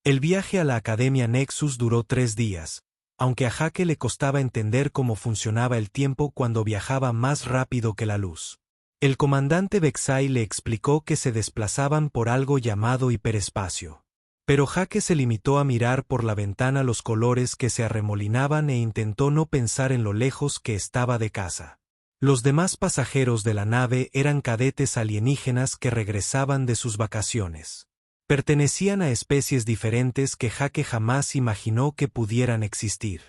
El viaje a la Academia Nexus duró 3 días, aunque a Jake le costaba entender cómo funcionaba el tiempo cuando viajaba más rápido que la luz. El comandante Vexai le explicó que se desplazaban por algo llamado hiperespacio. Pero Jake se limitó a mirar por la ventana los colores que se arremolinaban e intentó no pensar en lo lejos que estaba de casa. Los demás pasajeros de la nave eran cadetes alienígenas que regresaban de sus vacaciones. Pertenecían a especies diferentes que Jake jamás imaginó que pudieran existir.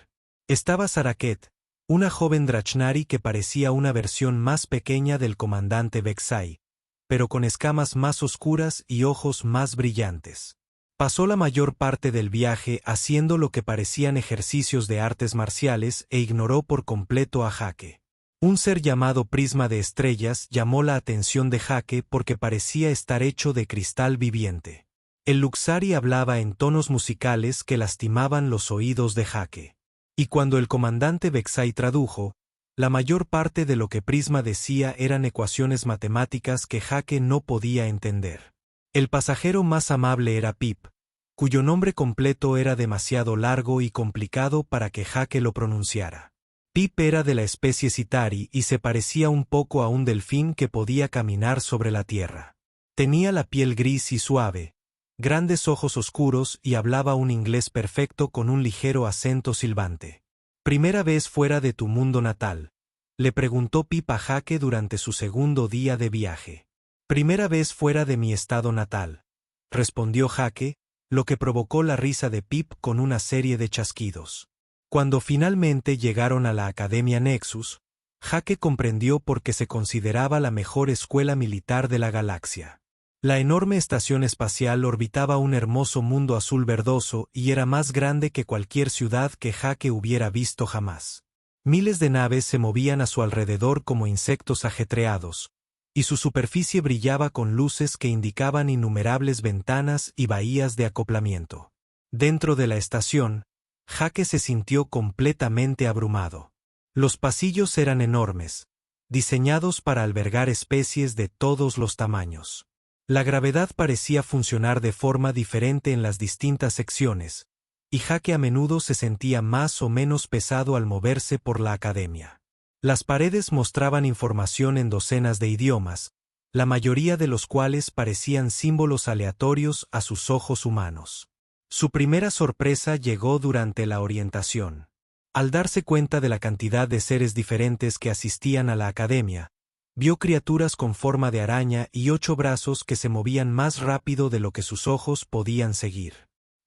Estaba Saraket, una joven Drachnari que parecía una versión más pequeña del comandante Vexai, pero con escamas más oscuras y ojos más brillantes. Pasó la mayor parte del viaje haciendo lo que parecían ejercicios de artes marciales e ignoró por completo a Jake. Un ser llamado Prisma de Estrellas llamó la atención de Jake porque parecía estar hecho de cristal viviente. El Luxari hablaba en tonos musicales que lastimaban los oídos de Jake. Y cuando el comandante Vexai tradujo, la mayor parte de lo que Prisma decía eran ecuaciones matemáticas que Jake no podía entender. El pasajero más amable era Pip, cuyo nombre completo era demasiado largo y complicado para que Jake lo pronunciara. Pip era de la especie Citari y se parecía un poco a un delfín que podía caminar sobre la tierra. Tenía la piel gris y suave, grandes ojos oscuros y hablaba un inglés perfecto con un ligero acento silbante. «¿Primera vez fuera de tu mundo natal?», le preguntó Pip a Jake durante su segundo día de viaje. «Primera vez fuera de mi estado natal», respondió Jake, lo que provocó la risa de Pip con una serie de chasquidos. Cuando finalmente llegaron a la Academia Nexus, Jake comprendió por qué se consideraba la mejor escuela militar de la galaxia. La enorme estación espacial orbitaba un hermoso mundo azul verdoso y era más grande que cualquier ciudad que Jake hubiera visto jamás. Miles de naves se movían a su alrededor como insectos ajetreados, y su superficie brillaba con luces que indicaban innumerables ventanas y bahías de acoplamiento. Dentro de la estación, Jake se sintió completamente abrumado. Los pasillos eran enormes, diseñados para albergar especies de todos los tamaños. La gravedad parecía funcionar de forma diferente en las distintas secciones, y Jake a menudo se sentía más o menos pesado al moverse por la academia. Las paredes mostraban información en docenas de idiomas, la mayoría de los cuales parecían símbolos aleatorios a sus ojos humanos. Su primera sorpresa llegó durante la orientación. Al darse cuenta de la cantidad de seres diferentes que asistían a la academia, vio criaturas con forma de araña y 8 brazos que se movían más rápido de lo que sus ojos podían seguir.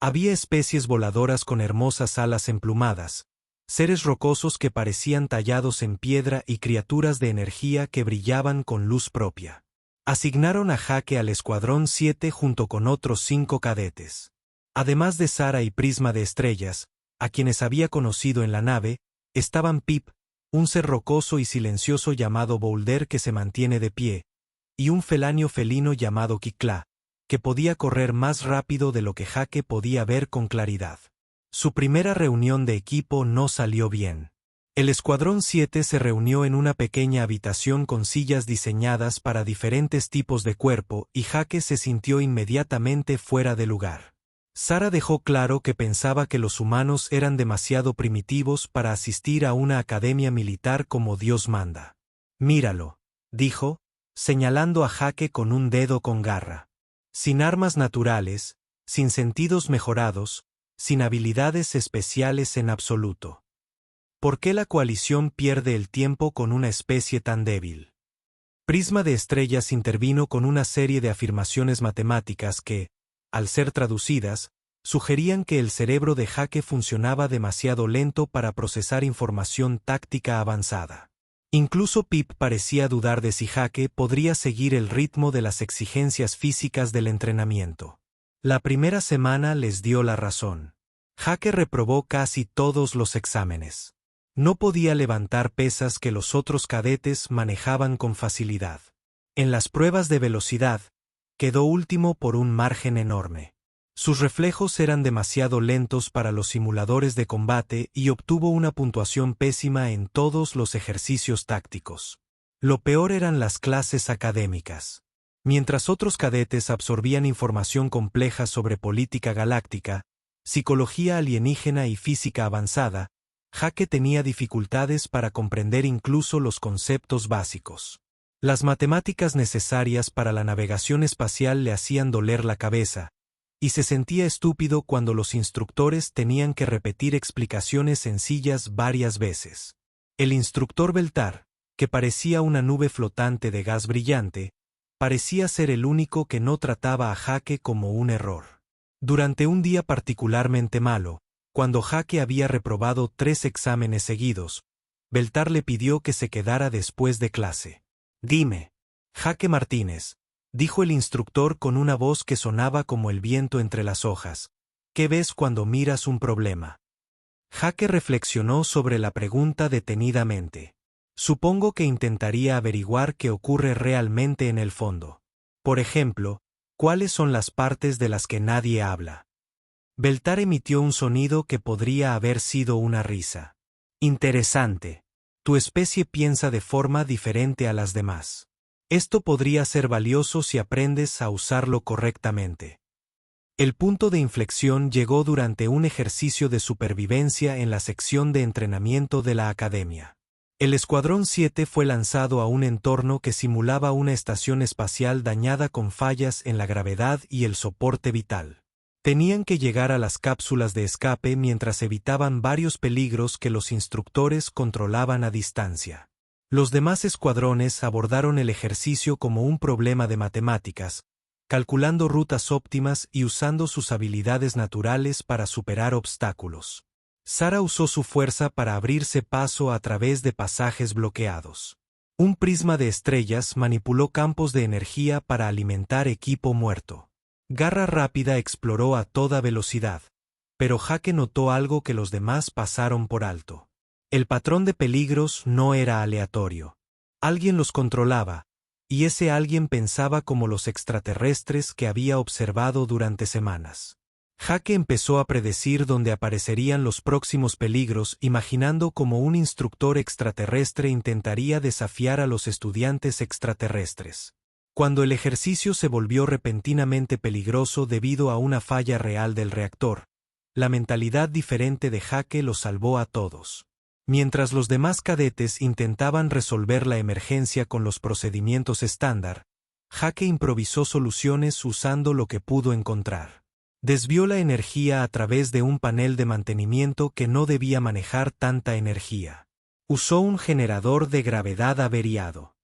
Había especies voladoras con hermosas alas emplumadas, seres rocosos que parecían tallados en piedra y criaturas de energía que brillaban con luz propia. Asignaron a Jake al Escuadrón 7 junto con otros 5 cadetes. Además de Sara y Prisma de Estrellas, a quienes había conocido en la nave, estaban Pip, un ser rocoso y silencioso llamado Boulder que se mantiene de pie, y un feláneo felino llamado Kikla, que podía correr más rápido de lo que Jake podía ver con claridad. Su primera reunión de equipo no salió bien. El Escuadrón 7 se reunió en una pequeña habitación con sillas diseñadas para diferentes tipos de cuerpo y Jake se sintió inmediatamente fuera de lugar. Sara dejó claro que pensaba que los humanos eran demasiado primitivos para asistir a una academia militar como Dios manda. «Míralo», dijo, señalando a Jake con un dedo con garra. Sin armas naturales, sin sentidos mejorados, sin habilidades especiales en absoluto. ¿Por qué la coalición pierde el tiempo con una especie tan débil? Prisma de Estrellas intervino con una serie de afirmaciones matemáticas que, al ser traducidas, sugerían que el cerebro de Jake funcionaba demasiado lento para procesar información táctica avanzada. Incluso Pip parecía dudar de si Jake podría seguir el ritmo de las exigencias físicas del entrenamiento. La primera semana les dio la razón. Jake reprobó casi todos los exámenes. No podía levantar pesas que los otros cadetes manejaban con facilidad. En las pruebas de velocidad, quedó último por un margen enorme. Sus reflejos eran demasiado lentos para los simuladores de combate y obtuvo una puntuación pésima en todos los ejercicios tácticos. Lo peor eran las clases académicas. Mientras otros cadetes absorbían información compleja sobre política galáctica, psicología alienígena y física avanzada, Jake tenía dificultades para comprender incluso los conceptos básicos. Las matemáticas necesarias para la navegación espacial le hacían doler la cabeza, y se sentía estúpido cuando los instructores tenían que repetir explicaciones sencillas varias veces. El instructor Beltar, que parecía una nube flotante de gas brillante, parecía ser el único que no trataba a Jake como un error. Durante un día particularmente malo, cuando Jake había reprobado 3 exámenes seguidos, Beltar le pidió que se quedara después de clase. «Dime, Jake Martínez», dijo el instructor con una voz que sonaba como el viento entre las hojas, «¿qué ves cuando miras un problema?». Jake reflexionó sobre la pregunta detenidamente. Supongo que intentaría averiguar qué ocurre realmente en el fondo. Por ejemplo, ¿cuáles son las partes de las que nadie habla? Beltar emitió un sonido que podría haber sido una risa. Interesante. Tu especie piensa de forma diferente a las demás. Esto podría ser valioso si aprendes a usarlo correctamente. El punto de inflexión llegó durante un ejercicio de supervivencia en la sección de entrenamiento de la academia. El Escuadrón 7 fue lanzado a un entorno que simulaba una estación espacial dañada con fallas en la gravedad y el soporte vital. Tenían que llegar a las cápsulas de escape mientras evitaban varios peligros que los instructores controlaban a distancia. Los demás escuadrones abordaron el ejercicio como un problema de matemáticas, calculando rutas óptimas y usando sus habilidades naturales para superar obstáculos. Sara usó su fuerza para abrirse paso a través de pasajes bloqueados. Un prisma de estrellas manipuló campos de energía para alimentar equipo muerto. Garra Rápida exploró a toda velocidad, pero Jake notó algo que los demás pasaron por alto. El patrón de peligros no era aleatorio. Alguien los controlaba, y ese alguien pensaba como los extraterrestres que había observado durante semanas. Jake empezó a predecir dónde aparecerían los próximos peligros, imaginando cómo un instructor extraterrestre intentaría desafiar a los estudiantes extraterrestres. Cuando el ejercicio se volvió repentinamente peligroso debido a una falla real del reactor, la mentalidad diferente de Jake los salvó a todos. Mientras los demás cadetes intentaban resolver la emergencia con los procedimientos estándar, Jake improvisó soluciones usando lo que pudo encontrar. Desvió la energía a través de un panel de mantenimiento que no debía manejar tanta energía. Usó un generador de gravedad averiado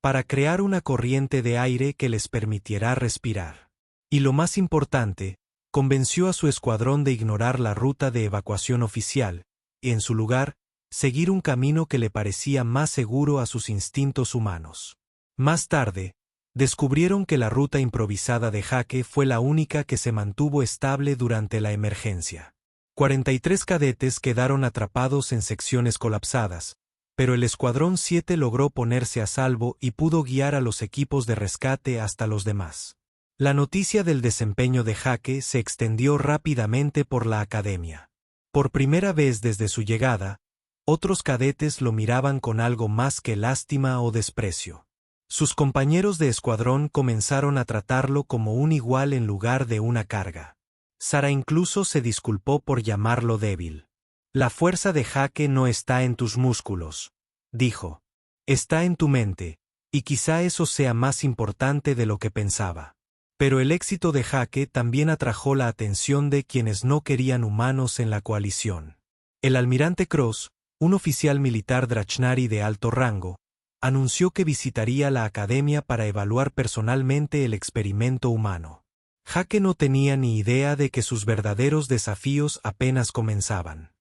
para crear una corriente de aire que les permitiera respirar. Y lo más importante, convenció a su escuadrón de ignorar la ruta de evacuación oficial, y en su lugar, seguir un camino que le parecía más seguro a sus instintos humanos. Más tarde, descubrieron que la ruta improvisada de Jake fue la única que se mantuvo estable durante la emergencia. 43 cadetes quedaron atrapados en secciones colapsadas, pero el Escuadrón 7 logró ponerse a salvo y pudo guiar a los equipos de rescate hasta los demás. La noticia del desempeño de Jake se extendió rápidamente por la academia. Por primera vez desde su llegada, otros cadetes lo miraban con algo más que lástima o desprecio. Sus compañeros de escuadrón comenzaron a tratarlo como un igual en lugar de una carga. Sara incluso se disculpó por llamarlo débil. La fuerza de Jake no está en tus músculos, dijo. Está en tu mente, y quizá eso sea más importante de lo que pensaba. Pero el éxito de Jake también atrajo la atención de quienes no querían humanos en la coalición. El almirante Cross, un oficial militar Drachnari de alto rango, anunció que visitaría la academia para evaluar personalmente el experimento humano. Jake no tenía ni idea de que sus verdaderos desafíos apenas comenzaban.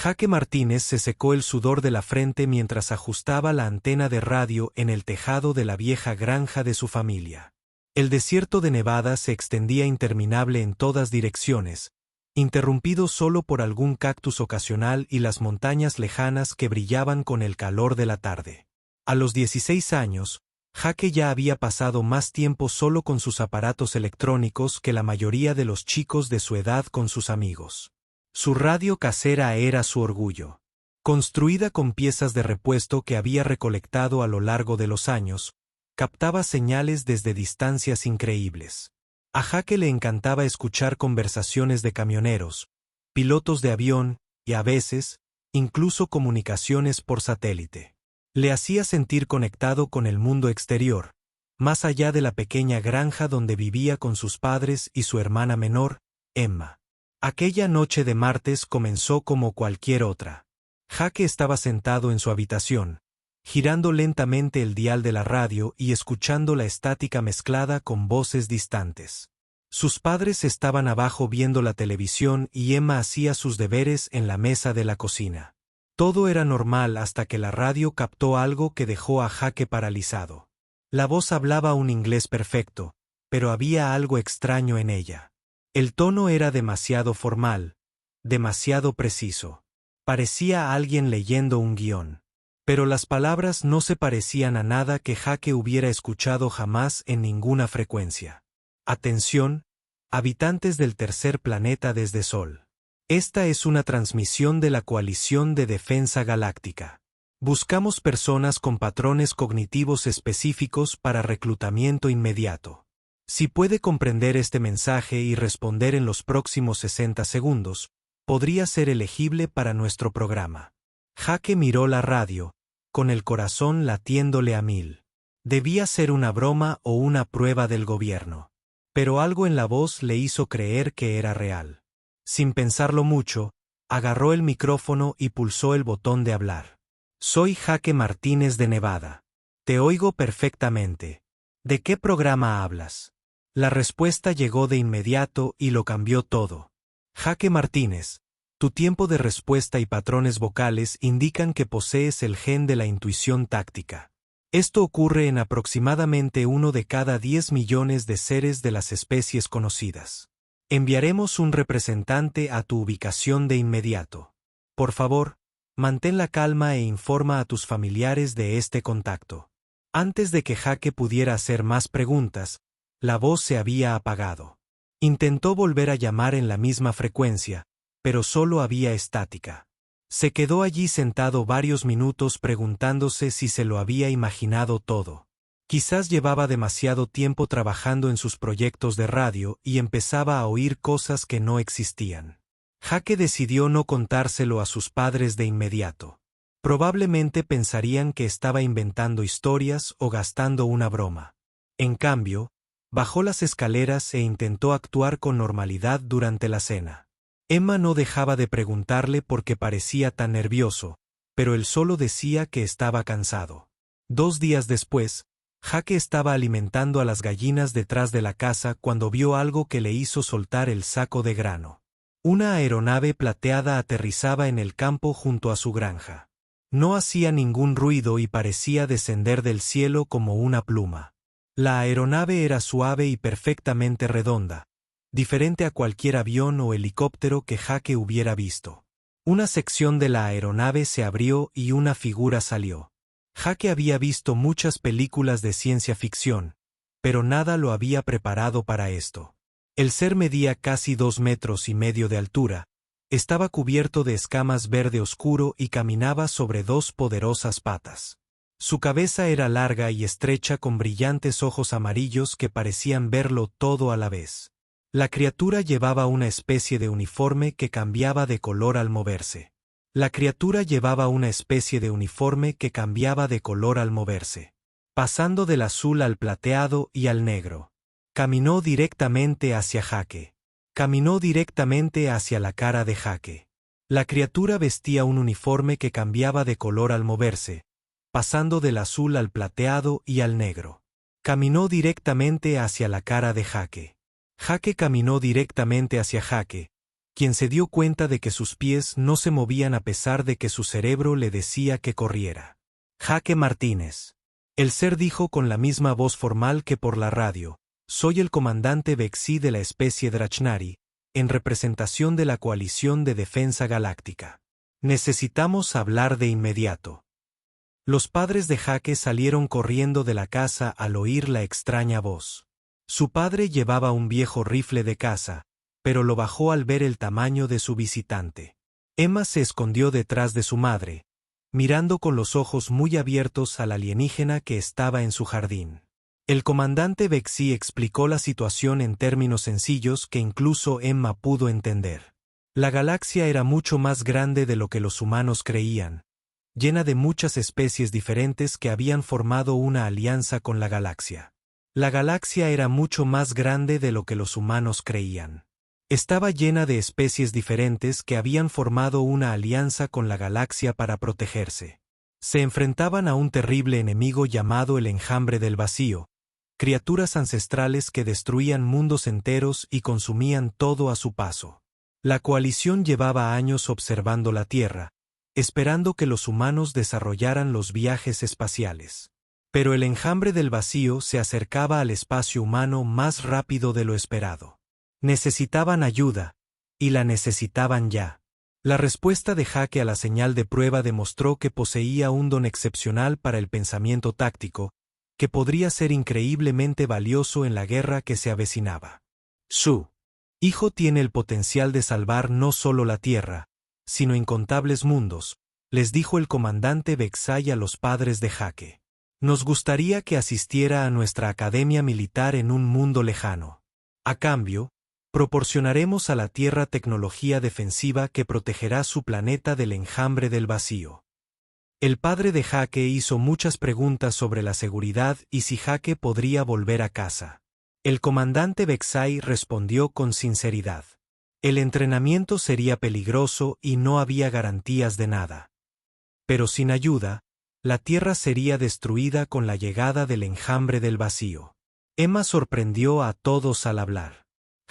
Jake Martínez se secó el sudor de la frente mientras ajustaba la antena de radio en el tejado de la vieja granja de su familia. El desierto de Nevada se extendía interminable en todas direcciones, interrumpido solo por algún cactus ocasional y las montañas lejanas que brillaban con el calor de la tarde. A los 16 años, Jake ya había pasado más tiempo solo con sus aparatos electrónicos que la mayoría de los chicos de su edad con sus amigos. Su radio casera era su orgullo. Construida con piezas de repuesto que había recolectado a lo largo de los años, Captaba señales desde distancias increíbles. A Jake le encantaba escuchar conversaciones de camioneros, pilotos de avión y, a veces, incluso comunicaciones por satélite. Le hacía sentir conectado con el mundo exterior, más allá de la pequeña granja donde vivía con sus padres y su hermana menor, Emma. Aquella noche de martes comenzó como cualquier otra. Jake estaba sentado en su habitación, girando lentamente el dial de la radio y escuchando la estática mezclada con voces distantes. Sus padres estaban abajo viendo la televisión y Emma hacía sus deberes en la mesa de la cocina. Todo era normal hasta que la radio captó algo que dejó a Jake paralizado. La voz hablaba un inglés perfecto, pero había algo extraño en ella. El tono era demasiado formal, demasiado preciso. Parecía alguien leyendo un guión. Pero las palabras no se parecían a nada que Jake hubiera escuchado jamás en ninguna frecuencia. Atención, habitantes del tercer planeta desde Sol. Esta es una transmisión de la Coalición de Defensa Galáctica. Buscamos personas con patrones cognitivos específicos para reclutamiento inmediato. Si puede comprender este mensaje y responder en los próximos 60 segundos, podría ser elegible para nuestro programa. Jake miró la radio, con el corazón latiéndole a 1000. Debía ser una broma o una prueba del gobierno. Pero algo en la voz le hizo creer que era real. Sin pensarlo mucho, agarró el micrófono y pulsó el botón de hablar. Soy Jake Martínez de Nevada. Te oigo perfectamente. ¿De qué programa hablas? La respuesta llegó de inmediato y lo cambió todo. Jake Martínez, tu tiempo de respuesta y patrones vocales indican que posees el gen de la intuición táctica. Esto ocurre en aproximadamente 1 de cada 10 millones de seres de las especies conocidas. Enviaremos un representante a tu ubicación de inmediato. Por favor, mantén la calma e informa a tus familiares de este contacto. Antes de que Jake pudiera hacer más preguntas, la voz se había apagado. Intentó volver a llamar en la misma frecuencia, pero solo había estática. Se quedó allí sentado varios minutos preguntándose si se lo había imaginado todo. Quizás llevaba demasiado tiempo trabajando en sus proyectos de radio y empezaba a oír cosas que no existían. Jake decidió no contárselo a sus padres de inmediato. Probablemente pensarían que estaba inventando historias o gastando una broma. En cambio, bajó las escaleras e intentó actuar con normalidad durante la cena. Emma no dejaba de preguntarle por qué parecía tan nervioso, pero él solo decía que estaba cansado. 2 días después, Jake estaba alimentando a las gallinas detrás de la casa cuando vio algo que le hizo soltar el saco de grano. Una aeronave plateada aterrizaba en el campo junto a su granja. No hacía ningún ruido y parecía descender del cielo como una pluma. La aeronave era suave y perfectamente redonda, diferente a cualquier avión o helicóptero que Jake hubiera visto. Una sección de la aeronave se abrió y una figura salió. Jake había visto muchas películas de ciencia ficción, pero nada lo había preparado para esto. El ser medía casi 2,5 metros de altura, estaba cubierto de escamas verde oscuro y caminaba sobre 2 poderosas patas. Su cabeza era larga y estrecha con brillantes ojos amarillos que parecían verlo todo a la vez. La criatura llevaba una especie de uniforme que cambiaba de color al moverse. Pasando del azul al plateado y al negro. Caminó directamente hacia Jake. Caminó directamente hacia la cara de Jake. La criatura vestía un uniforme que cambiaba de color al moverse, pasando del azul al plateado y al negro. Caminó directamente hacia la cara de Jake. Jake caminó directamente hacia Jake, quien se dio cuenta de que sus pies no se movían a pesar de que su cerebro le decía que corriera. Jake Martínez. El ser dijo con la misma voz formal que por la radio: soy el comandante Vexi de la especie Drachnari, en representación de la Coalición de Defensa Galáctica. Necesitamos hablar de inmediato. Los padres de Jake salieron corriendo de la casa al oír la extraña voz. Su padre llevaba un viejo rifle de caza, pero lo bajó al ver el tamaño de su visitante. Emma se escondió detrás de su madre, mirando con los ojos muy abiertos al alienígena que estaba en su jardín. El comandante Vexi explicó la situación en términos sencillos que incluso Emma pudo entender. La galaxia era mucho más grande de lo que los humanos creían, llena de muchas especies diferentes que habían formado una alianza con la galaxia. La galaxia era mucho más grande de lo que los humanos creían. Estaba llena de especies diferentes que habían formado una alianza con la galaxia para protegerse. Se enfrentaban a un terrible enemigo llamado el Enjambre del Vacío, criaturas ancestrales que destruían mundos enteros y consumían todo a su paso. La coalición llevaba años observando la Tierra, esperando que los humanos desarrollaran los viajes espaciales. Pero el Enjambre del Vacío se acercaba al espacio humano más rápido de lo esperado. Necesitaban ayuda, y la necesitaban ya. La respuesta de Jake a la señal de prueba demostró que poseía un don excepcional para el pensamiento táctico, que podría ser increíblemente valioso en la guerra que se avecinaba. Su hijo tiene el potencial de salvar no solo la Tierra, sino incontables mundos, les dijo el comandante Vexai a los padres de Jake. Nos gustaría que asistiera a nuestra academia militar en un mundo lejano. A cambio, proporcionaremos a la Tierra tecnología defensiva que protegerá su planeta del Enjambre del Vacío. El padre de Jake hizo muchas preguntas sobre la seguridad y si Jake podría volver a casa. El comandante Vexai respondió con sinceridad. El entrenamiento sería peligroso y no había garantías de nada. Pero sin ayuda, la Tierra sería destruida con la llegada del Enjambre del Vacío. Emma sorprendió a todos al hablar.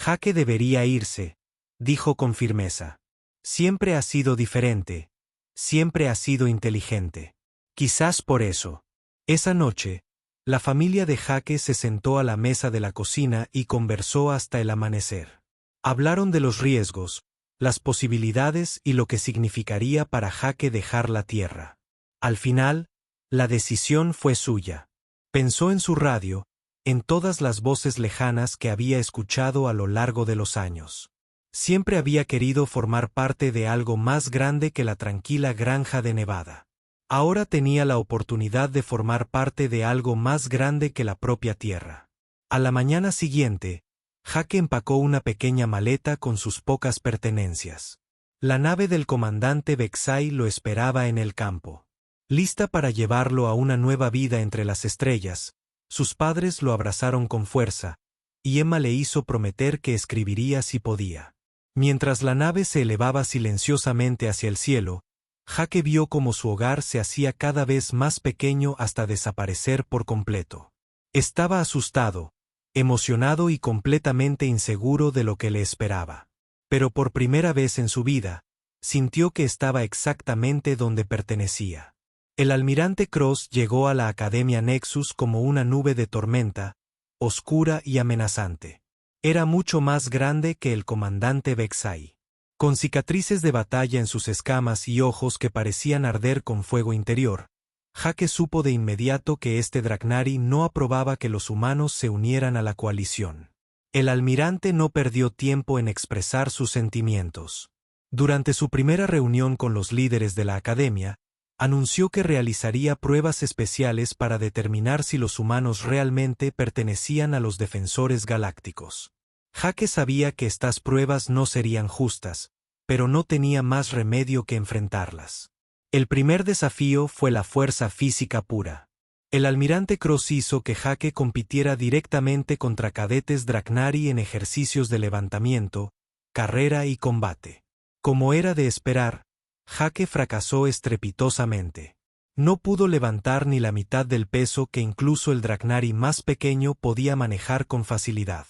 Jake debería irse, dijo con firmeza. Siempre ha sido diferente, siempre ha sido inteligente. Quizás por eso. Esa noche, la familia de Jake se sentó a la mesa de la cocina y conversó hasta el amanecer. Hablaron de los riesgos, las posibilidades y lo que significaría para Jake dejar la Tierra. Al final, la decisión fue suya. Pensó en su radio, en todas las voces lejanas que había escuchado a lo largo de los años. Siempre había querido formar parte de algo más grande que la tranquila granja de Nevada. Ahora tenía la oportunidad de formar parte de algo más grande que la propia Tierra. A la mañana siguiente, Jake empacó una pequeña maleta con sus pocas pertenencias. La nave del comandante Vexai lo esperaba en el campo. Lista para llevarlo a una nueva vida entre las estrellas, sus padres lo abrazaron con fuerza, y Emma le hizo prometer que escribiría si podía. Mientras la nave se elevaba silenciosamente hacia el cielo, Jake vio cómo su hogar se hacía cada vez más pequeño hasta desaparecer por completo. Estaba asustado, emocionado y completamente inseguro de lo que le esperaba. Pero por primera vez en su vida, sintió que estaba exactamente donde pertenecía. El almirante Cross llegó a la Academia Nexus como una nube de tormenta, oscura y amenazante. Era mucho más grande que el comandante Vexai. Con cicatrices de batalla en sus escamas y ojos que parecían arder con fuego interior, Jake supo de inmediato que este Draknari no aprobaba que los humanos se unieran a la coalición. El almirante no perdió tiempo en expresar sus sentimientos. Durante su primera reunión con los líderes de la academia, anunció que realizaría pruebas especiales para determinar si los humanos realmente pertenecían a los defensores galácticos. Jake sabía que estas pruebas no serían justas, pero no tenía más remedio que enfrentarlas. El primer desafío fue la fuerza física pura. El almirante Cross hizo que Jake compitiera directamente contra cadetes Draknari en ejercicios de levantamiento, carrera y combate. Como era de esperar, Jake fracasó estrepitosamente. No pudo levantar ni la mitad del peso que incluso el Draknari más pequeño podía manejar con facilidad.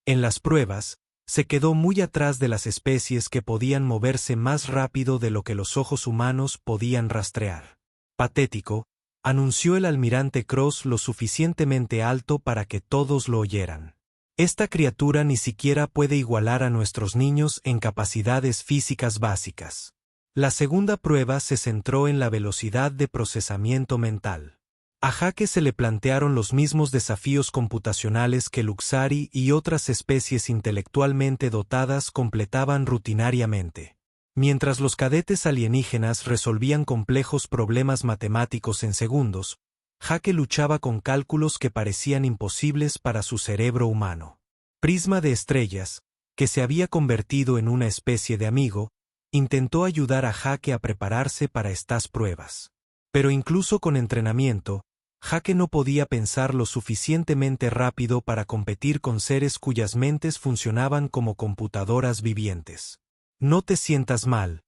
En las pruebas, se quedó muy atrás de las especies que podían moverse más rápido de lo que los ojos humanos podían rastrear. Patético, anunció el almirante Cross lo suficientemente alto para que todos lo oyeran. Esta criatura ni siquiera puede igualar a nuestros niños en capacidades físicas básicas. La segunda prueba se centró en la velocidad de procesamiento mental. A Jake se le plantearon los mismos desafíos computacionales que Luxari y otras especies intelectualmente dotadas completaban rutinariamente. Mientras los cadetes alienígenas resolvían complejos problemas matemáticos en segundos, Jake luchaba con cálculos que parecían imposibles para su cerebro humano. Prisma de Estrellas, que se había convertido en una especie de amigo, intentó ayudar a Jake a prepararse para estas pruebas. Pero incluso con entrenamiento, Jake no podía pensar lo suficientemente rápido para competir con seres cuyas mentes funcionaban como computadoras vivientes. «No te sientas mal»,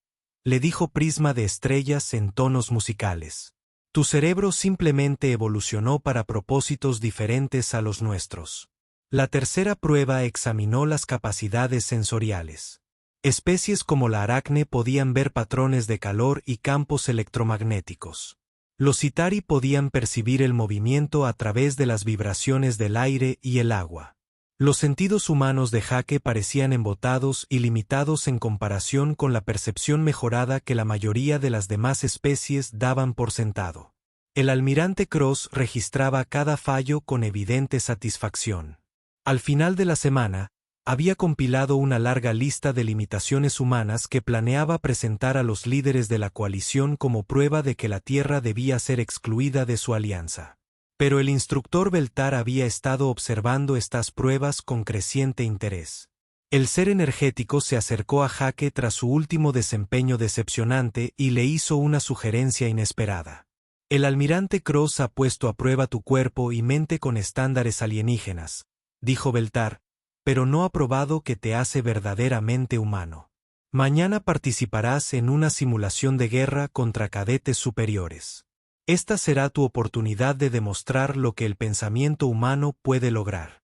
le dijo Prisma de Estrellas en tonos musicales. «Tu cerebro simplemente evolucionó para propósitos diferentes a los nuestros». La tercera prueba examinó las capacidades sensoriales. Especies como la aracne podían ver patrones de calor y campos electromagnéticos. Los Itari podían percibir el movimiento a través de las vibraciones del aire y el agua. Los sentidos humanos de Jake parecían embotados y limitados en comparación con la percepción mejorada que la mayoría de las demás especies daban por sentado. El almirante Cross registraba cada fallo con evidente satisfacción. Al final de la semana, había compilado una larga lista de limitaciones humanas que planeaba presentar a los líderes de la coalición como prueba de que la Tierra debía ser excluida de su alianza. Pero el instructor Beltar había estado observando estas pruebas con creciente interés. El ser energético se acercó a Jake tras su último desempeño decepcionante y le hizo una sugerencia inesperada. El almirante Cross ha puesto a prueba tu cuerpo y mente con estándares alienígenas, dijo Beltar, pero no ha probado que te hace verdaderamente humano. Mañana participarás en una simulación de guerra contra cadetes superiores. Esta será tu oportunidad de demostrar lo que el pensamiento humano puede lograr.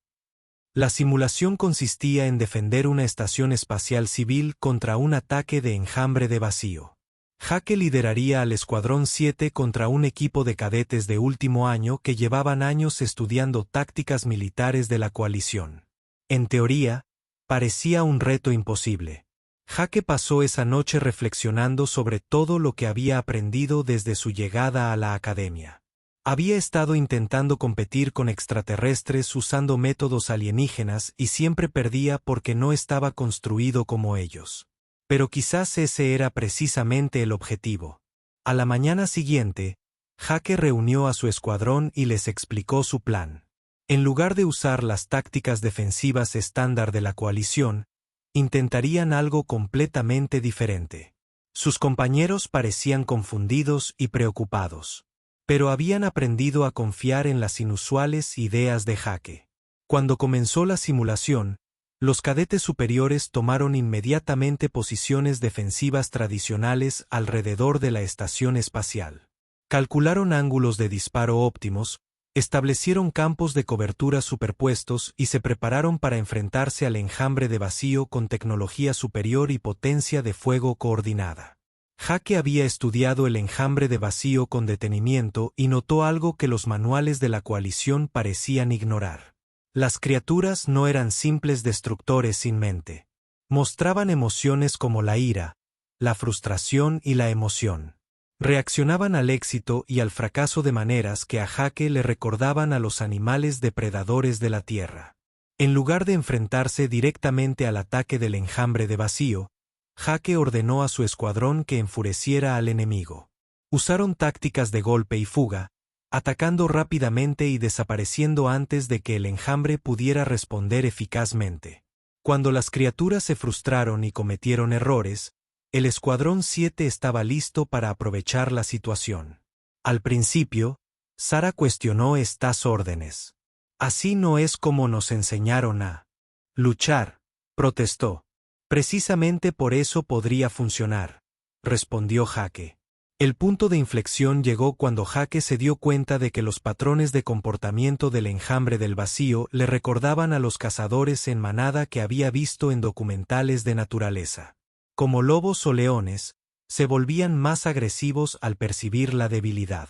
La simulación consistía en defender una estación espacial civil contra un ataque de enjambre de vacío. Jake lideraría al Escuadrón 7 contra un equipo de cadetes de último año que llevaban años estudiando tácticas militares de la coalición. En teoría, parecía un reto imposible. Jake pasó esa noche reflexionando sobre todo lo que había aprendido desde su llegada a la academia. Había estado intentando competir con extraterrestres usando métodos alienígenas y siempre perdía porque no estaba construido como ellos. Pero quizás ese era precisamente el objetivo. A la mañana siguiente, Jake reunió a su escuadrón y les explicó su plan. En lugar de usar las tácticas defensivas estándar de la coalición, intentarían algo completamente diferente. Sus compañeros parecían confundidos y preocupados, pero habían aprendido a confiar en las inusuales ideas de Jake. Cuando comenzó la simulación, los cadetes superiores tomaron inmediatamente posiciones defensivas tradicionales alrededor de la estación espacial. Calcularon ángulos de disparo óptimos, establecieron campos de cobertura superpuestos y se prepararon para enfrentarse al enjambre de vacío con tecnología superior y potencia de fuego coordinada. Jake había estudiado el enjambre de vacío con detenimiento y notó algo que los manuales de la coalición parecían ignorar. Las criaturas no eran simples destructores sin mente. Mostraban emociones como la ira, la frustración y la emoción. Reaccionaban al éxito y al fracaso de maneras que a Jake le recordaban a los animales depredadores de la Tierra. En lugar de enfrentarse directamente al ataque del enjambre de vacío, Jake ordenó a su escuadrón que enfureciera al enemigo. Usaron tácticas de golpe y fuga, atacando rápidamente y desapareciendo antes de que el enjambre pudiera responder eficazmente. Cuando las criaturas se frustraron y cometieron errores, el Escuadrón 7 estaba listo para aprovechar la situación. Al principio, Sara cuestionó estas órdenes. «Así no es como nos enseñaron a luchar», protestó. «Precisamente por eso podría funcionar», respondió Jake. El punto de inflexión llegó cuando Jake se dio cuenta de que los patrones de comportamiento del enjambre del vacío le recordaban a los cazadores en manada que había visto en documentales de naturaleza. Como lobos o leones, se volvían más agresivos al percibir la debilidad.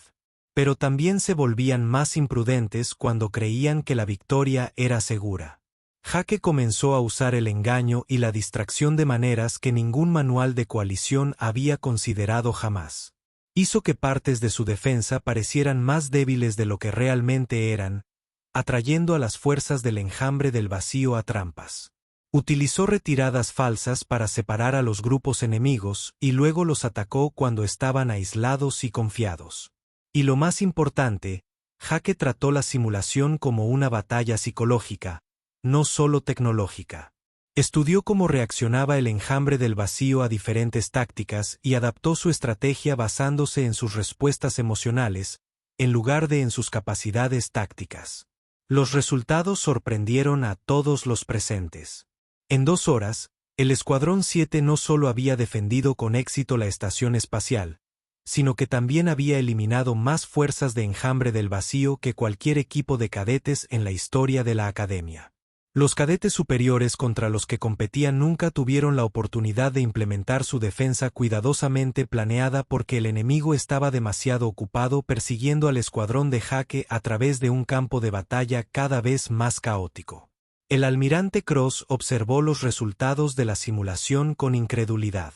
Pero también se volvían más imprudentes cuando creían que la victoria era segura. Jake comenzó a usar el engaño y la distracción de maneras que ningún manual de coalición había considerado jamás. Hizo que partes de su defensa parecieran más débiles de lo que realmente eran, atrayendo a las fuerzas del enjambre del vacío a trampas. Utilizó retiradas falsas para separar a los grupos enemigos y luego los atacó cuando estaban aislados y confiados. Y lo más importante, Hake trató la simulación como una batalla psicológica, no solo tecnológica. Estudió cómo reaccionaba el enjambre del vacío a diferentes tácticas y adaptó su estrategia basándose en sus respuestas emocionales, en lugar de en sus capacidades tácticas. Los resultados sorprendieron a todos los presentes. En 2 horas, el Escuadrón 7 no solo había defendido con éxito la estación espacial, sino que también había eliminado más fuerzas de enjambre del vacío que cualquier equipo de cadetes en la historia de la Academia. Los cadetes superiores contra los que competían nunca tuvieron la oportunidad de implementar su defensa cuidadosamente planeada porque el enemigo estaba demasiado ocupado persiguiendo al escuadrón de Hake a través de un campo de batalla cada vez más caótico. El almirante Cross observó los resultados de la simulación con incredulidad.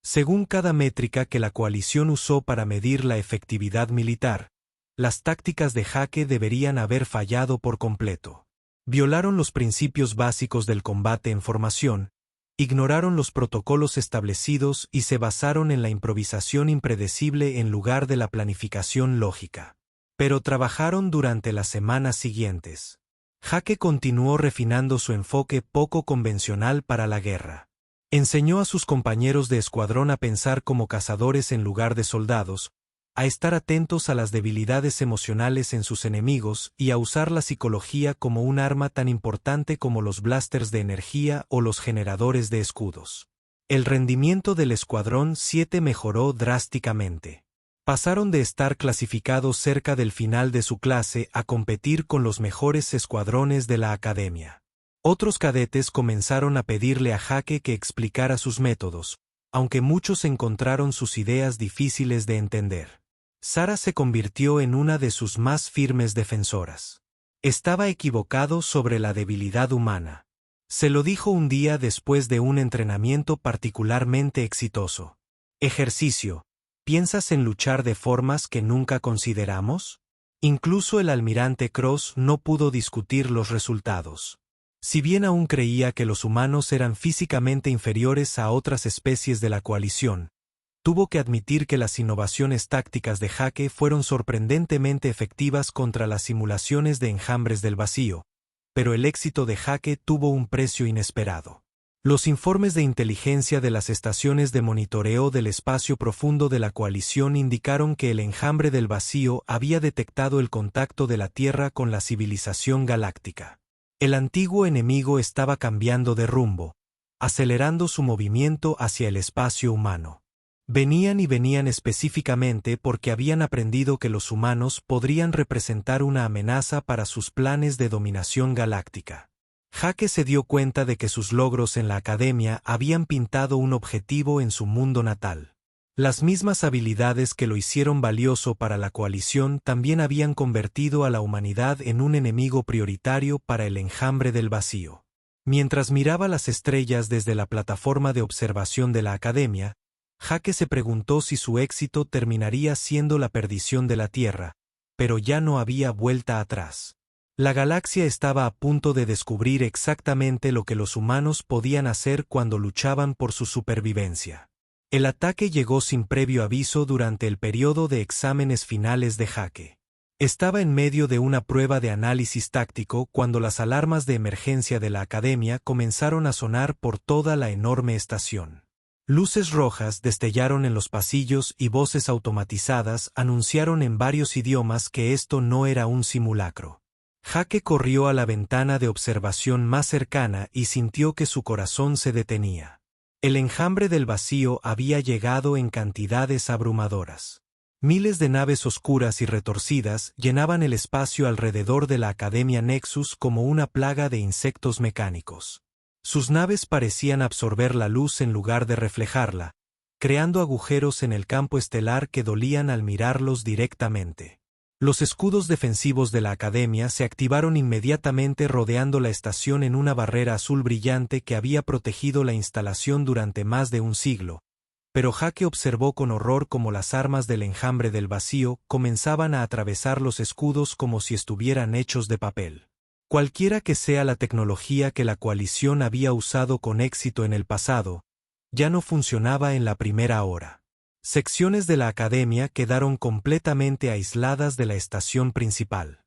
Según cada métrica que la coalición usó para medir la efectividad militar, las tácticas de Hake deberían haber fallado por completo. Violaron los principios básicos del combate en formación, ignoraron los protocolos establecidos y se basaron en la improvisación impredecible en lugar de la planificación lógica. Pero trabajaron durante las semanas siguientes. Hake continuó refinando su enfoque poco convencional para la guerra. Enseñó a sus compañeros de escuadrón a pensar como cazadores en lugar de soldados, a estar atentos a las debilidades emocionales en sus enemigos y a usar la psicología como un arma tan importante como los blasters de energía o los generadores de escudos. El rendimiento del Escuadrón 7 mejoró drásticamente. Pasaron de estar clasificados cerca del final de su clase a competir con los mejores escuadrones de la Academia. Otros cadetes comenzaron a pedirle a Hake que explicara sus métodos, aunque muchos encontraron sus ideas difíciles de entender. Sara se convirtió en una de sus más firmes defensoras. Estaba equivocado sobre la debilidad humana. Se lo dijo un día después de un entrenamiento particularmente exitoso. Ejercicio. ¿Piensas en luchar de formas que nunca consideramos? Incluso el almirante Cross no pudo discutir los resultados. Si bien aún creía que los humanos eran físicamente inferiores a otras especies de la coalición, tuvo que admitir que las innovaciones tácticas de Hake fueron sorprendentemente efectivas contra las simulaciones de enjambres del vacío, pero el éxito de Hake tuvo un precio inesperado. Los informes de inteligencia de las estaciones de monitoreo del espacio profundo de la coalición indicaron que el enjambre del vacío había detectado el contacto de la Tierra con la civilización galáctica. El antiguo enemigo estaba cambiando de rumbo, acelerando su movimiento hacia el espacio humano. Venían y venían específicamente porque habían aprendido que los humanos podrían representar una amenaza para sus planes de dominación galáctica. Hake se dio cuenta de que sus logros en la Academia habían pintado un objetivo en su mundo natal. Las mismas habilidades que lo hicieron valioso para la coalición también habían convertido a la humanidad en un enemigo prioritario para el enjambre del vacío. Mientras miraba las estrellas desde la plataforma de observación de la Academia, Hake se preguntó si su éxito terminaría siendo la perdición de la Tierra, pero ya no había vuelta atrás. La galaxia estaba a punto de descubrir exactamente lo que los humanos podían hacer cuando luchaban por su supervivencia. El ataque llegó sin previo aviso durante el periodo de exámenes finales de Hake. Estaba en medio de una prueba de análisis táctico cuando las alarmas de emergencia de la Academia comenzaron a sonar por toda la enorme estación. Luces rojas destellaron en los pasillos y voces automatizadas anunciaron en varios idiomas que esto no era un simulacro. Hake corrió a la ventana de observación más cercana y sintió que su corazón se detenía. El enjambre del vacío había llegado en cantidades abrumadoras. Miles de naves oscuras y retorcidas llenaban el espacio alrededor de la Academia Nexus como una plaga de insectos mecánicos. Sus naves parecían absorber la luz en lugar de reflejarla, creando agujeros en el campo estelar que dolían al mirarlos directamente. Los escudos defensivos de la Academia se activaron inmediatamente rodeando la estación en una barrera azul brillante que había protegido la instalación durante más de un siglo, pero Hake observó con horror cómo las armas del enjambre del vacío comenzaban a atravesar los escudos como si estuvieran hechos de papel. Cualquiera que sea la tecnología que la coalición había usado con éxito en el pasado, ya no funcionaba en la primera hora. Secciones de la academia quedaron completamente aisladas de la estación principal.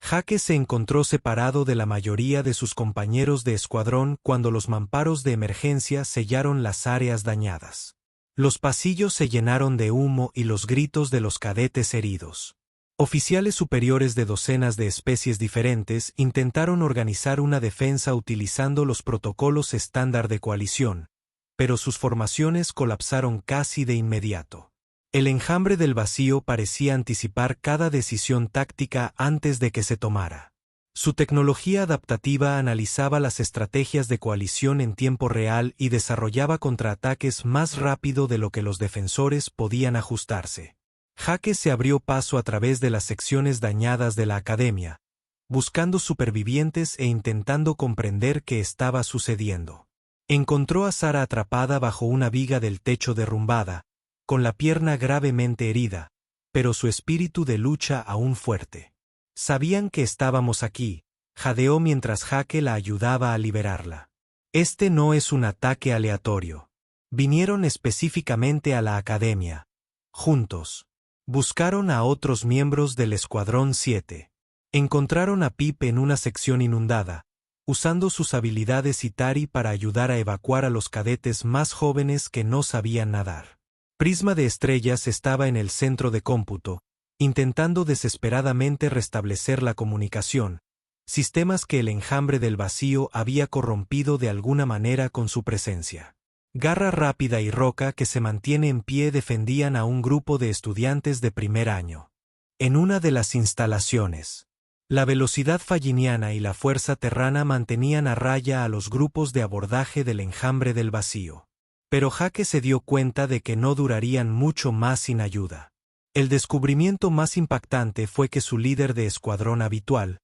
Jake se encontró separado de la mayoría de sus compañeros de escuadrón cuando los mamparos de emergencia sellaron las áreas dañadas. Los pasillos se llenaron de humo y los gritos de los cadetes heridos. Oficiales superiores de docenas de especies diferentes intentaron organizar una defensa utilizando los protocolos estándar de coalición, pero sus formaciones colapsaron casi de inmediato. El enjambre del vacío parecía anticipar cada decisión táctica antes de que se tomara. Su tecnología adaptativa analizaba las estrategias de coalición en tiempo real y desarrollaba contraataques más rápido de lo que los defensores podían ajustarse. Jake se abrió paso a través de las secciones dañadas de la academia, buscando supervivientes e intentando comprender qué estaba sucediendo. Encontró a Sara atrapada bajo una viga del techo derrumbada, con la pierna gravemente herida, pero su espíritu de lucha aún fuerte. Sabían que estábamos aquí, jadeó mientras Jake la ayudaba a liberarla. Este no es un ataque aleatorio. Vinieron específicamente a la academia. Juntos. Buscaron a otros miembros del Escuadrón 7. Encontraron a Pip en una sección inundada, usando sus habilidades Itari para ayudar a evacuar a los cadetes más jóvenes que no sabían nadar. Prisma de Estrellas estaba en el centro de cómputo, intentando desesperadamente restablecer la comunicación, sistemas que el enjambre del vacío había corrompido de alguna manera con su presencia. Garra Rápida y Roca, que se mantiene en pie, defendían a un grupo de estudiantes de primer año. En una de las instalaciones, la velocidad falliniana y la fuerza terrana mantenían a raya a los grupos de abordaje del enjambre del vacío. Pero Jake se dio cuenta de que no durarían mucho más sin ayuda. El descubrimiento más impactante fue que su líder de escuadrón habitual,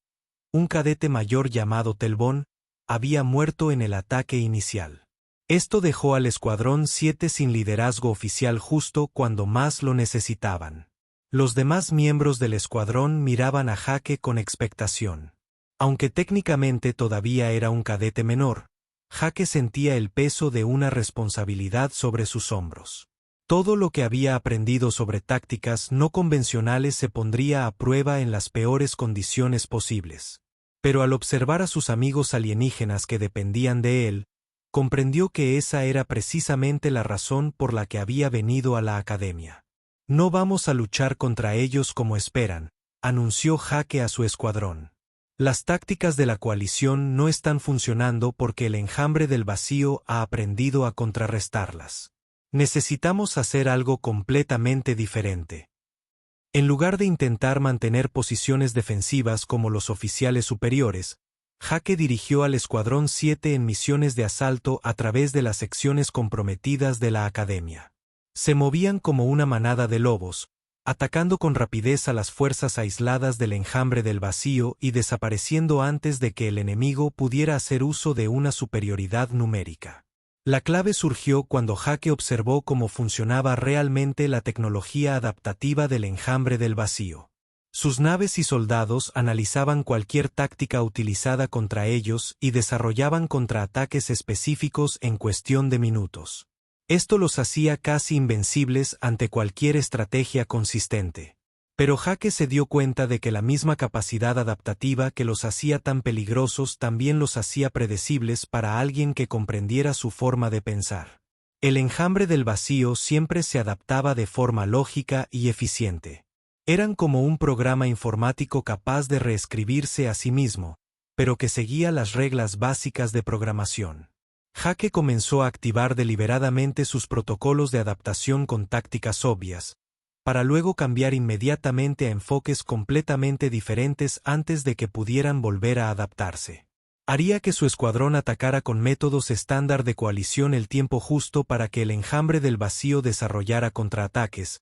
un cadete mayor llamado Telbón, había muerto en el ataque inicial. Esto dejó al Escuadrón 7 sin liderazgo oficial justo cuando más lo necesitaban. Los demás miembros del escuadrón miraban a Jake con expectación. Aunque técnicamente todavía era un cadete menor, Jake sentía el peso de una responsabilidad sobre sus hombros. Todo lo que había aprendido sobre tácticas no convencionales se pondría a prueba en las peores condiciones posibles. Pero al observar a sus amigos alienígenas que dependían de él, comprendió que esa era precisamente la razón por la que había venido a la academia. No vamos a luchar contra ellos como esperan, anunció Jake a su escuadrón. Las tácticas de la coalición no están funcionando porque el enjambre del vacío ha aprendido a contrarrestarlas. Necesitamos hacer algo completamente diferente. En lugar de intentar mantener posiciones defensivas como los oficiales superiores, Jake dirigió al Escuadrón 7 en misiones de asalto a través de las secciones comprometidas de la academia. Se movían como una manada de lobos, atacando con rapidez a las fuerzas aisladas del enjambre del vacío y desapareciendo antes de que el enemigo pudiera hacer uso de una superioridad numérica. La clave surgió cuando Jake observó cómo funcionaba realmente la tecnología adaptativa del enjambre del vacío. Sus naves y soldados analizaban cualquier táctica utilizada contra ellos y desarrollaban contraataques específicos en cuestión de minutos. Esto los hacía casi invencibles ante cualquier estrategia consistente. Pero Jake se dio cuenta de que la misma capacidad adaptativa que los hacía tan peligrosos también los hacía predecibles para alguien que comprendiera su forma de pensar. El enjambre del vacío siempre se adaptaba de forma lógica y eficiente. Eran como un programa informático capaz de reescribirse a sí mismo, pero que seguía las reglas básicas de programación. Jake comenzó a activar deliberadamente sus protocolos de adaptación con tácticas obvias, para luego cambiar inmediatamente a enfoques completamente diferentes antes de que pudieran volver a adaptarse. Haría que su escuadrón atacara con métodos estándar de coalición el tiempo justo para que el enjambre del vacío desarrollara contraataques,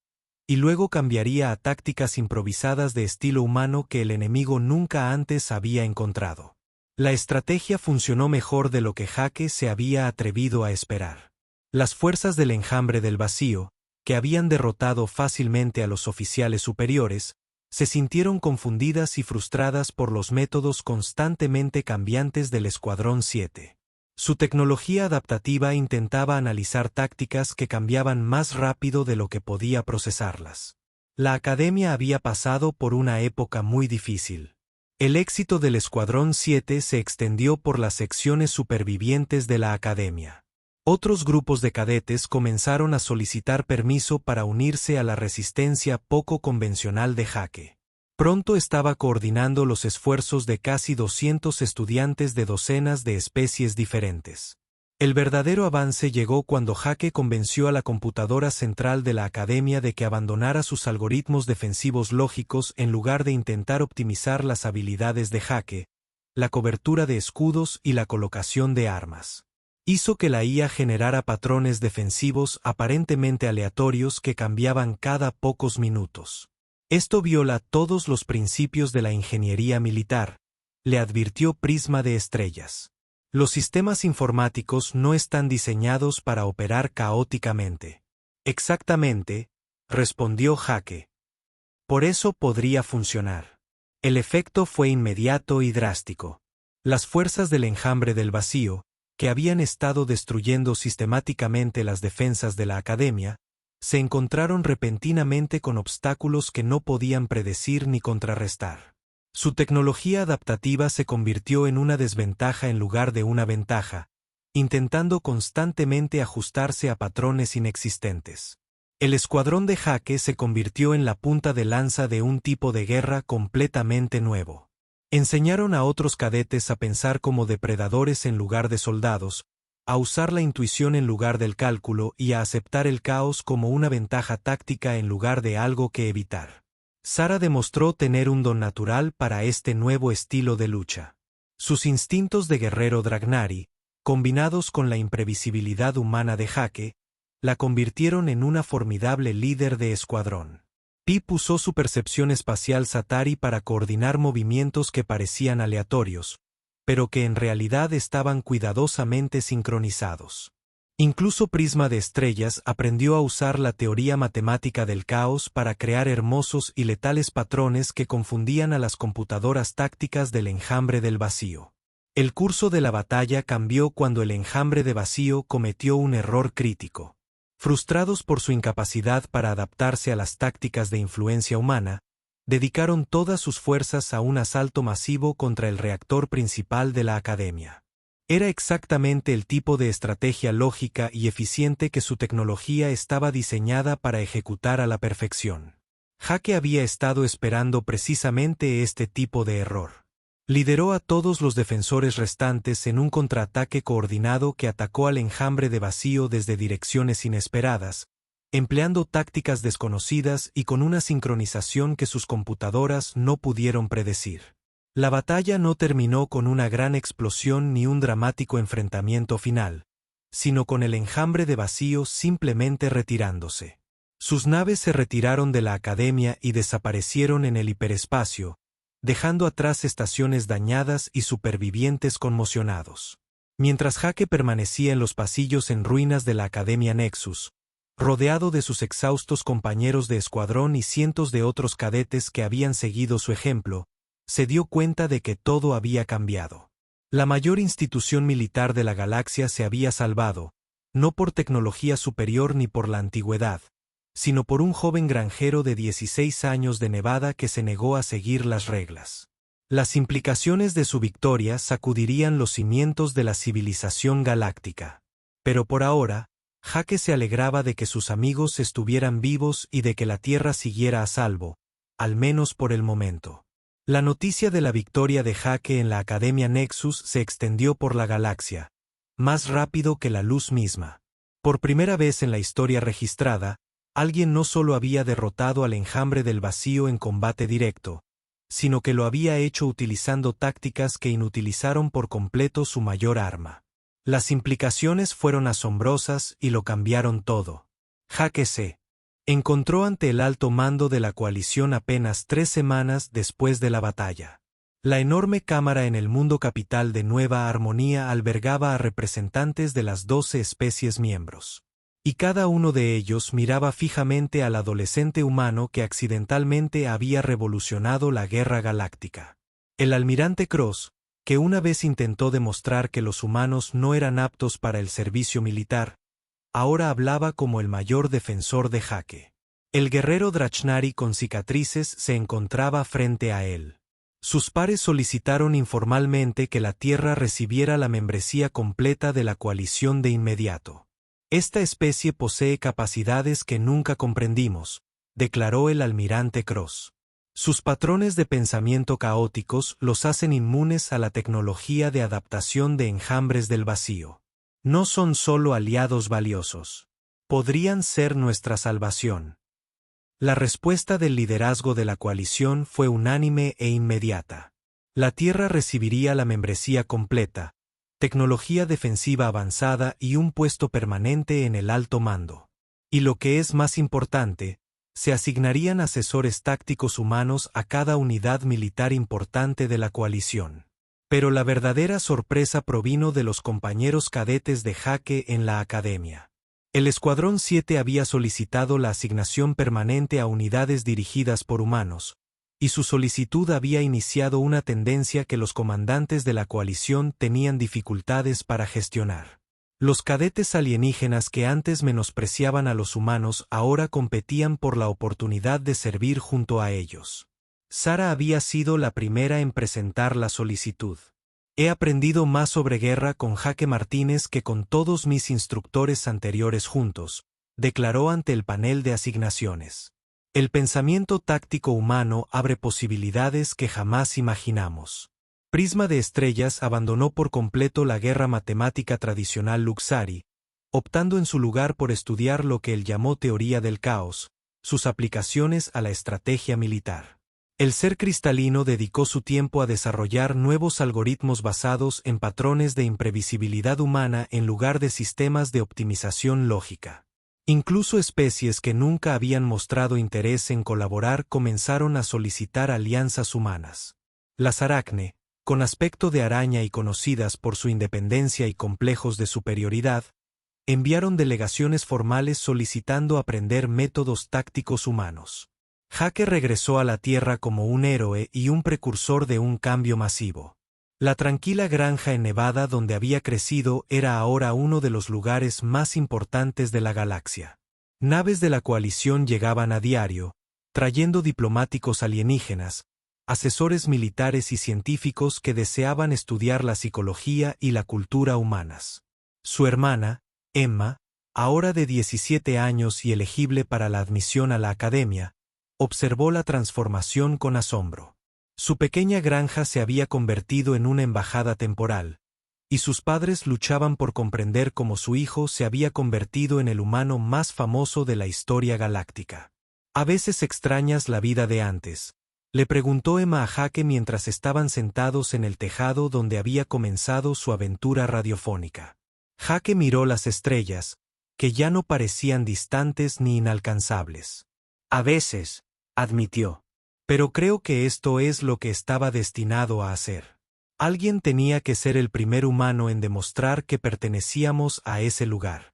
y luego cambiaría a tácticas improvisadas de estilo humano que el enemigo nunca antes había encontrado. La estrategia funcionó mejor de lo que Jake se había atrevido a esperar. Las fuerzas del enjambre del vacío, que habían derrotado fácilmente a los oficiales superiores, Se sintieron confundidas y frustradas por los métodos constantemente cambiantes del Escuadrón 7. Su tecnología adaptativa intentaba analizar tácticas que cambiaban más rápido de lo que podía procesarlas. La Academia había pasado por una época muy difícil. El éxito del Escuadrón 7 se extendió por las secciones supervivientes de la Academia. Otros grupos de cadetes comenzaron a solicitar permiso para unirse a la resistencia poco convencional de Jake. Pronto estaba coordinando los esfuerzos de casi 200 estudiantes de docenas de especies diferentes. El verdadero avance llegó cuando Jake convenció a la computadora central de la Academia de que abandonara sus algoritmos defensivos lógicos en lugar de intentar optimizar las habilidades de Jake, la cobertura de escudos y la colocación de armas. Hizo que la IA generara patrones defensivos aparentemente aleatorios que cambiaban cada pocos minutos. Esto viola todos los principios de la ingeniería militar, le advirtió Prisma de Estrellas. Los sistemas informáticos no están diseñados para operar caóticamente. Exactamente, respondió Jake. Por eso podría funcionar. El efecto fue inmediato y drástico. Las fuerzas del enjambre del vacío, que habían estado destruyendo sistemáticamente las defensas de la Academia, se encontraron repentinamente con obstáculos que no podían predecir ni contrarrestar. Su tecnología adaptativa se convirtió en una desventaja en lugar de una ventaja, intentando constantemente ajustarse a patrones inexistentes. El escuadrón de Jake se convirtió en la punta de lanza de un tipo de guerra completamente nuevo. Enseñaron a otros cadetes a pensar como depredadores en lugar de soldados, a usar la intuición en lugar del cálculo y a aceptar el caos como una ventaja táctica en lugar de algo que evitar. Sara demostró tener un don natural para este nuevo estilo de lucha. Sus instintos de guerrero Dragnari, combinados con la imprevisibilidad humana de Jake, la convirtieron en una formidable líder de escuadrón. Pip usó su percepción espacial Satari para coordinar movimientos que parecían aleatorios, pero que en realidad estaban cuidadosamente sincronizados. Incluso Prisma de Estrellas aprendió a usar la teoría matemática del caos para crear hermosos y letales patrones que confundían a las computadoras tácticas del enjambre del vacío. El curso de la batalla cambió cuando el enjambre de vacío cometió un error crítico. Frustrados por su incapacidad para adaptarse a las tácticas de influencia humana, dedicaron todas sus fuerzas a un asalto masivo contra el reactor principal de la Academia. Era exactamente el tipo de estrategia lógica y eficiente que su tecnología estaba diseñada para ejecutar a la perfección. Jake había estado esperando precisamente este tipo de error. Lideró a todos los defensores restantes en un contraataque coordinado que atacó al enjambre de vacío desde direcciones inesperadas, empleando tácticas desconocidas y con una sincronización que sus computadoras no pudieron predecir. La batalla no terminó con una gran explosión ni un dramático enfrentamiento final, sino con el enjambre de vacío simplemente retirándose. Sus naves se retiraron de la Academia y desaparecieron en el hiperespacio, dejando atrás estaciones dañadas y supervivientes conmocionados. Mientras Jake permanecía en los pasillos en ruinas de la Academia Nexus, rodeado de sus exhaustos compañeros de escuadrón y cientos de otros cadetes que habían seguido su ejemplo, se dio cuenta de que todo había cambiado. La mayor institución militar de la galaxia se había salvado, no por tecnología superior ni por la antigüedad, sino por un joven granjero de 16 años de Nevada que se negó a seguir las reglas. Las implicaciones de su victoria sacudirían los cimientos de la civilización galáctica. Pero por ahora, Jake se alegraba de que sus amigos estuvieran vivos y de que la Tierra siguiera a salvo, al menos por el momento. La noticia de la victoria de Jake en la Academia Nexus se extendió por la galaxia, más rápido que la luz misma. Por primera vez en la historia registrada, alguien no solo había derrotado al enjambre del vacío en combate directo, sino que lo había hecho utilizando tácticas que inutilizaron por completo su mayor arma. Las implicaciones fueron asombrosas y lo cambiaron todo. Jake se encontró ante el alto mando de la coalición apenas 3 semanas después de la batalla. La enorme cámara en el mundo capital de Nueva Armonía albergaba a representantes de las 12 especies miembros. y cada uno de ellos miraba fijamente al adolescente humano que accidentalmente había revolucionado la guerra galáctica. El almirante Cross, que una vez intentó demostrar que los humanos no eran aptos para el servicio militar, ahora hablaba como el mayor defensor de Jake. El guerrero Drachnari con cicatrices se encontraba frente a él. Sus pares solicitaron informalmente que la Tierra recibiera la membresía completa de la coalición de inmediato. Esta especie posee capacidades que nunca comprendimos, declaró el almirante Cross. Sus patrones de pensamiento caóticos los hacen inmunes a la tecnología de adaptación de enjambres del vacío. No son solo aliados valiosos. Podrían ser nuestra salvación. La respuesta del liderazgo de la coalición fue unánime e inmediata. La Tierra recibiría la membresía completa, tecnología defensiva avanzada y un puesto permanente en el alto mando. Y lo que es más importante, se asignarían asesores tácticos humanos a cada unidad militar importante de la coalición. Pero la verdadera sorpresa provino de los compañeros cadetes de Jake en la academia. El Escuadrón 7 había solicitado la asignación permanente a unidades dirigidas por humanos, y su solicitud había iniciado una tendencia que los comandantes de la coalición tenían dificultades para gestionar. Los cadetes alienígenas que antes menospreciaban a los humanos ahora competían por la oportunidad de servir junto a ellos. Sara había sido la primera en presentar la solicitud. He aprendido más sobre guerra con Jake Martínez que con todos mis instructores anteriores juntos, declaró ante el panel de asignaciones. El pensamiento táctico humano abre posibilidades que jamás imaginamos. Prisma de Estrellas abandonó por completo la guerra matemática tradicional Luxari, optando en su lugar por estudiar lo que él llamó teoría del caos, sus aplicaciones a la estrategia militar. El ser cristalino dedicó su tiempo a desarrollar nuevos algoritmos basados en patrones de imprevisibilidad humana en lugar de sistemas de optimización lógica. Incluso especies que nunca habían mostrado interés en colaborar comenzaron a solicitar alianzas humanas. Las Aracne, con aspecto de araña y conocidas por su independencia y complejos de superioridad, enviaron delegaciones formales solicitando aprender métodos tácticos humanos. Jake regresó a la Tierra como un héroe y un precursor de un cambio masivo. La tranquila granja en Nevada donde había crecido era ahora uno de los lugares más importantes de la galaxia. Naves de la coalición llegaban a diario, trayendo diplomáticos alienígenas, asesores militares y científicos que deseaban estudiar la psicología y la cultura humanas. Su hermana, Emma, ahora de 17 años y elegible para la admisión a la academia, observó la transformación con asombro. Su pequeña granja se había convertido en una embajada temporal, y sus padres luchaban por comprender cómo su hijo se había convertido en el humano más famoso de la historia galáctica. ¿A veces extrañas la vida de antes?, le preguntó Emma a Jake mientras estaban sentados en el tejado donde había comenzado su aventura radiofónica. Jake miró las estrellas, que ya no parecían distantes ni inalcanzables. A veces, admitió. Pero creo que esto es lo que estaba destinado a hacer. Alguien tenía que ser el primer humano en demostrar que pertenecíamos a ese lugar.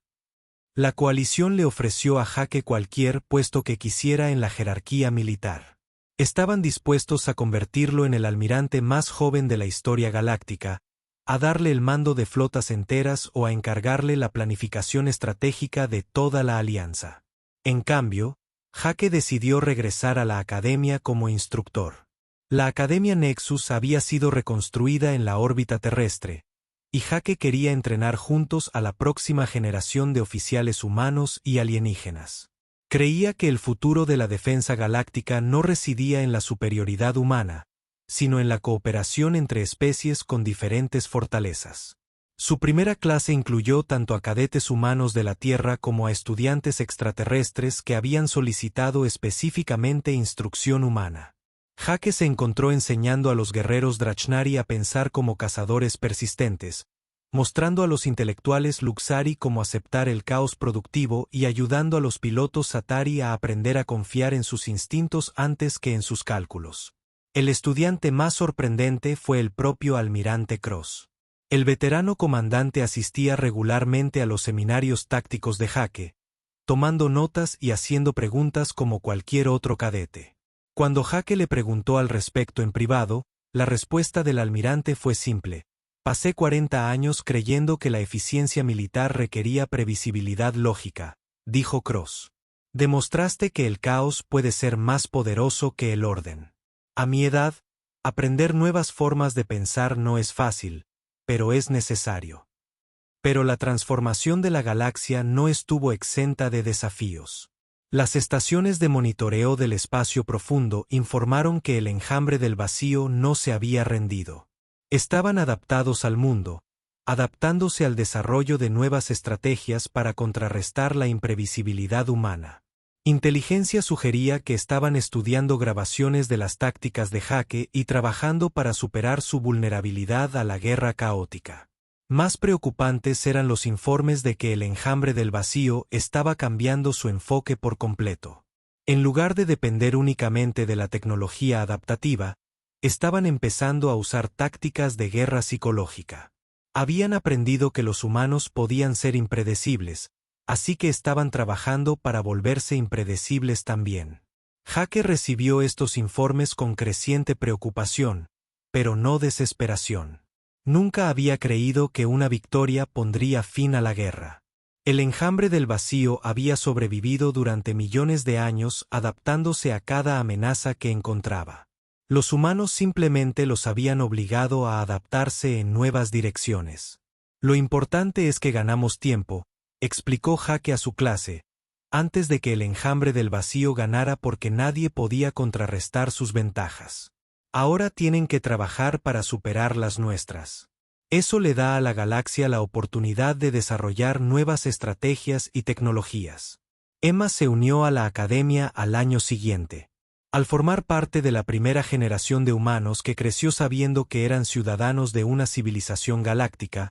La coalición le ofreció a Jake cualquier puesto que quisiera en la jerarquía militar. Estaban dispuestos a convertirlo en el almirante más joven de la historia galáctica, a darle el mando de flotas enteras o a encargarle la planificación estratégica de toda la alianza. En cambio, Jake decidió regresar a la academia como instructor. La Academia Nexus había sido reconstruida en la órbita terrestre, y Jake quería entrenar juntos a la próxima generación de oficiales humanos y alienígenas. Creía que el futuro de la defensa galáctica no residía en la superioridad humana, sino en la cooperación entre especies con diferentes fortalezas. Su primera clase incluyó tanto a cadetes humanos de la Tierra como a estudiantes extraterrestres que habían solicitado específicamente instrucción humana. Jake se encontró enseñando a los guerreros Drachnari a pensar como cazadores persistentes, mostrando a los intelectuales Luxari cómo aceptar el caos productivo y ayudando a los pilotos Satari a aprender a confiar en sus instintos antes que en sus cálculos. El estudiante más sorprendente fue el propio almirante Cross. El veterano comandante asistía regularmente a los seminarios tácticos de Jake, tomando notas y haciendo preguntas como cualquier otro cadete. Cuando Jake le preguntó al respecto en privado, la respuesta del almirante fue simple: pasé 40 años creyendo que la eficiencia militar requería previsibilidad lógica, dijo Cross. Demostraste que el caos puede ser más poderoso que el orden. A mi edad, aprender nuevas formas de pensar no es fácil, pero es necesario. Pero la transformación de la galaxia no estuvo exenta de desafíos. Las estaciones de monitoreo del espacio profundo informaron que el enjambre del vacío no se había rendido. Estaban adaptados al mundo, adaptándose al desarrollo de nuevas estrategias para contrarrestar la imprevisibilidad humana. Inteligencia sugería que estaban estudiando grabaciones de las tácticas de Jake y trabajando para superar su vulnerabilidad a la guerra caótica. Más preocupantes eran los informes de que el enjambre del vacío estaba cambiando su enfoque por completo. En lugar de depender únicamente de la tecnología adaptativa, estaban empezando a usar tácticas de guerra psicológica. Habían aprendido que los humanos podían ser impredecibles, así que estaban trabajando para volverse impredecibles también. Jake recibió estos informes con creciente preocupación, pero no desesperación. Nunca había creído que una victoria pondría fin a la guerra. El enjambre del vacío había sobrevivido durante millones de años adaptándose a cada amenaza que encontraba. Los humanos simplemente los habían obligado a adaptarse en nuevas direcciones. Lo importante es que ganamos tiempo, explicó Jake a su clase, antes de que el enjambre del vacío ganara porque nadie podía contrarrestar sus ventajas. Ahora tienen que trabajar para superar las nuestras. Eso le da a la galaxia la oportunidad de desarrollar nuevas estrategias y tecnologías. Emma se unió a la academia al año siguiente. Al formar parte de la primera generación de humanos que creció sabiendo que eran ciudadanos de una civilización galáctica,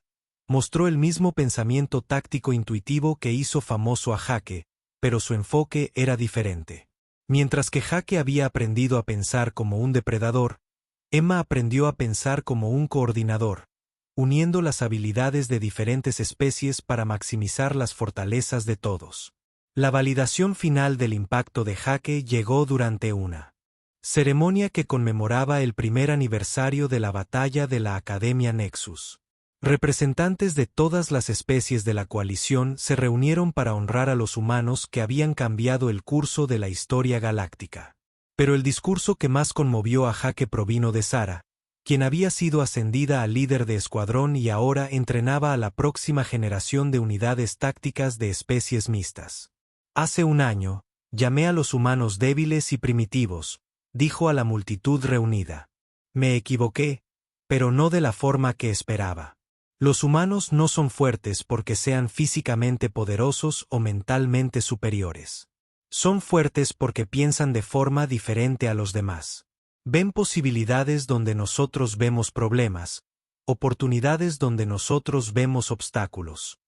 mostró el mismo pensamiento táctico intuitivo que hizo famoso a Jake, pero su enfoque era diferente. Mientras que Jake había aprendido a pensar como un depredador, Emma aprendió a pensar como un coordinador, uniendo las habilidades de diferentes especies para maximizar las fortalezas de todos. La validación final del impacto de Jake llegó durante una ceremonia que conmemoraba el primer aniversario de la batalla de la Academia Nexus. Representantes de todas las especies de la coalición se reunieron para honrar a los humanos que habían cambiado el curso de la historia galáctica. Pero el discurso que más conmovió a Jake provino de Sara, quien había sido ascendida a líder de escuadrón y ahora entrenaba a la próxima generación de unidades tácticas de especies mixtas. Hace un año, llamé a los humanos débiles y primitivos, dijo a la multitud reunida. Me equivoqué, pero no de la forma que esperaba. Los humanos no son fuertes porque sean físicamente poderosos o mentalmente superiores. Son fuertes porque piensan de forma diferente a los demás. Ven posibilidades donde nosotros vemos problemas, oportunidades donde nosotros vemos obstáculos.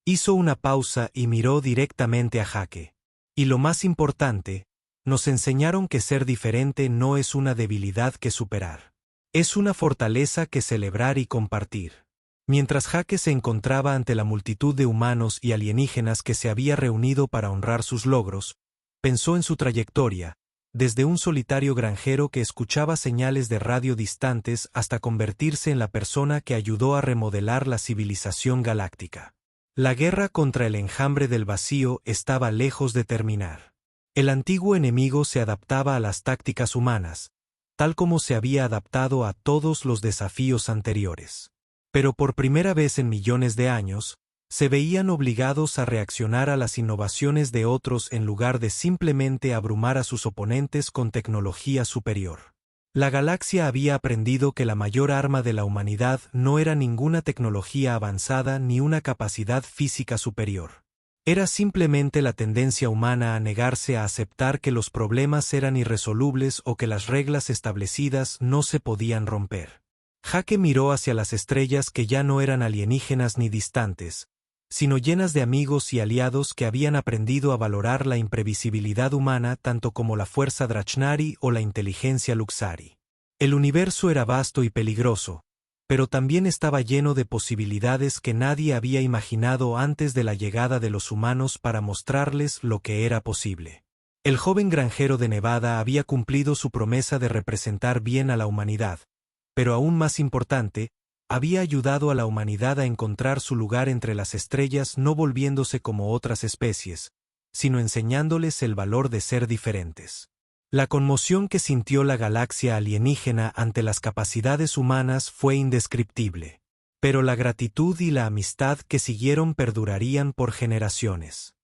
Hizo una pausa y miró directamente a Jake. Y lo más importante, nos enseñaron que ser diferente no es una debilidad que superar. Es una fortaleza que celebrar y compartir. Mientras Jake se encontraba ante la multitud de humanos y alienígenas que se había reunido para honrar sus logros, pensó en su trayectoria, desde un solitario granjero que escuchaba señales de radio distantes hasta convertirse en la persona que ayudó a remodelar la civilización galáctica. La guerra contra el enjambre del vacío estaba lejos de terminar. El antiguo enemigo se adaptaba a las tácticas humanas, tal como se había adaptado a todos los desafíos anteriores. Pero por primera vez en millones de años, se veían obligados a reaccionar a las innovaciones de otros en lugar de simplemente abrumar a sus oponentes con tecnología superior. La galaxia había aprendido que la mayor arma de la humanidad no era ninguna tecnología avanzada ni una capacidad física superior. Era simplemente la tendencia humana a negarse a aceptar que los problemas eran irresolubles o que las reglas establecidas no se podían romper. Jake miró hacia las estrellas que ya no eran alienígenas ni distantes, sino llenas de amigos y aliados que habían aprendido a valorar la imprevisibilidad humana tanto como la fuerza Drachnari o la inteligencia Luxari. El universo era vasto y peligroso, pero también estaba lleno de posibilidades que nadie había imaginado antes de la llegada de los humanos para mostrarles lo que era posible. El joven granjero de Nevada había cumplido su promesa de representar bien a la humanidad, pero aún más importante, había ayudado a la humanidad a encontrar su lugar entre las estrellas, no volviéndose como otras especies, sino enseñándoles el valor de ser diferentes. La conmoción que sintió la galaxia alienígena ante las capacidades humanas fue indescriptible, pero la gratitud y la amistad que siguieron perdurarían por generaciones.